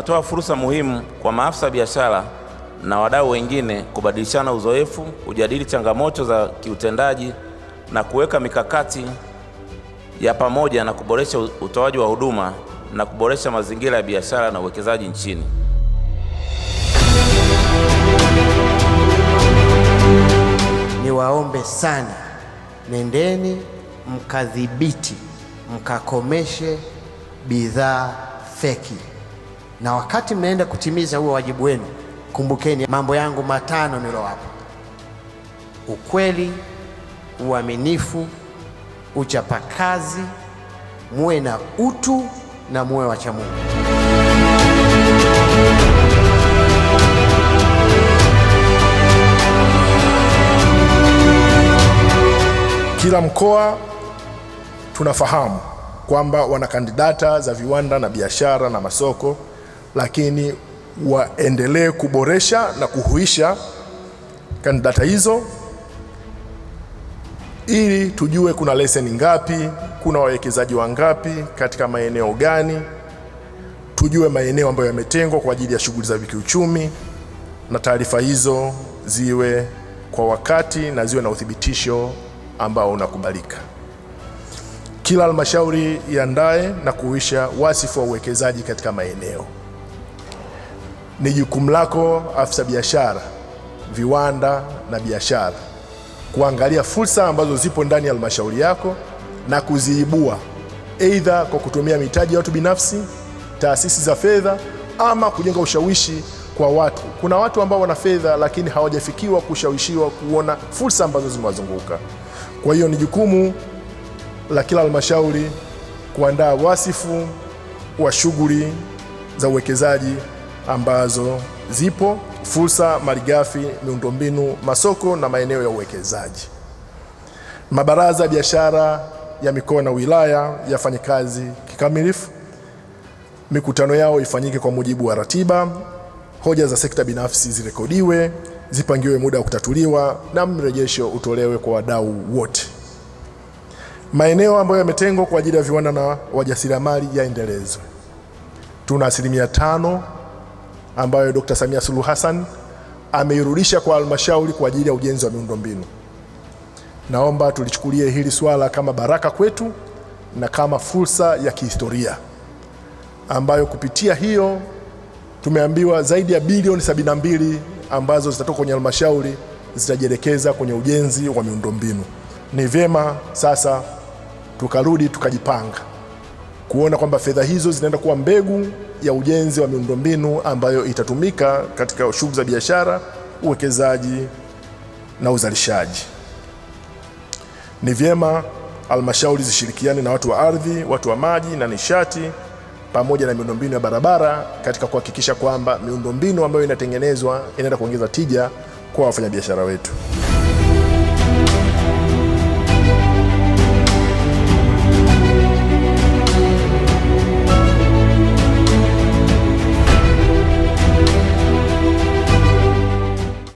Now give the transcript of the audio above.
unatoa fursa muhimu kwa maafisa biashara na wadau wengine kubadilishana uzoefu, kujadili changamoto za kiutendaji na kuweka mikakati ya pamoja na kuboresha utoaji wa huduma na kuboresha mazingira ya biashara na uwekezaji nchini. Niwaombe sana, nendeni mkadhibiti, mkakomeshe bidhaa feki. Na wakati mnaenda kutimiza huo wajibu wenu, kumbukeni mambo yangu matano nilowapa: ukweli, uaminifu, uchapakazi, muwe na utu na muwe wacha Mungu. Kila mkoa tunafahamu kwamba wana kandidata za viwanda na biashara na masoko, lakini waendelee kuboresha na kuhuisha kandidata hizo ili tujue kuna leseni ngapi, kuna wawekezaji wangapi katika maeneo gani, tujue maeneo ambayo yametengwa kwa ajili ya shughuli za kiuchumi, na taarifa hizo ziwe kwa wakati na ziwe na uthibitisho ambao unakubalika. Kila halmashauri iandae na kuhuisha wasifu wa uwekezaji katika maeneo. Ni jukumu lako afisa biashara, viwanda na biashara kuangalia fursa ambazo zipo ndani ya halmashauri yako na kuziibua, aidha kwa kutumia mitaji ya watu binafsi, taasisi za fedha, ama kujenga ushawishi kwa watu. Kuna watu ambao wana fedha lakini hawajafikiwa kushawishiwa kuona fursa ambazo zimewazunguka. Kwa hiyo ni jukumu la kila halmashauri kuandaa wasifu wa shughuli za uwekezaji ambazo zipo, fursa, malighafi, miundombinu, masoko na maeneo ya uwekezaji. Mabaraza ya biashara ya mikoa na wilaya yafanye kazi kikamilifu. Mikutano yao ifanyike kwa mujibu wa ratiba. Hoja za sekta binafsi zirekodiwe, zipangiwe muda wa kutatuliwa na mrejesho utolewe kwa wadau wote. Maeneo ambayo yametengwa kwa ajili ya viwanda na wajasiriamali yaendelezwe. Tuna 5% ambayo Dr. Samia Suluhu Hassan ameirudisha kwa halmashauri kwa ajili ya ujenzi wa miundombinu. Naomba tulichukulie hili swala kama baraka kwetu na kama fursa ya kihistoria ambayo kupitia hiyo tumeambiwa zaidi ya bilioni 72 ambazo zitatoka kwenye halmashauri zitajielekeza kwenye ujenzi wa miundombinu. Ni vyema sasa tukarudi tukajipanga kuona kwamba fedha hizo zinaenda kuwa mbegu ya ujenzi wa miundombinu ambayo itatumika katika shughuli za biashara, uwekezaji na uzalishaji. Ni vyema halmashauri zishirikiane na watu wa ardhi, watu wa maji na nishati pamoja na miundombinu ya barabara katika kuhakikisha kwamba miundombinu ambayo inatengenezwa inaenda kuongeza tija kwa wafanyabiashara wetu.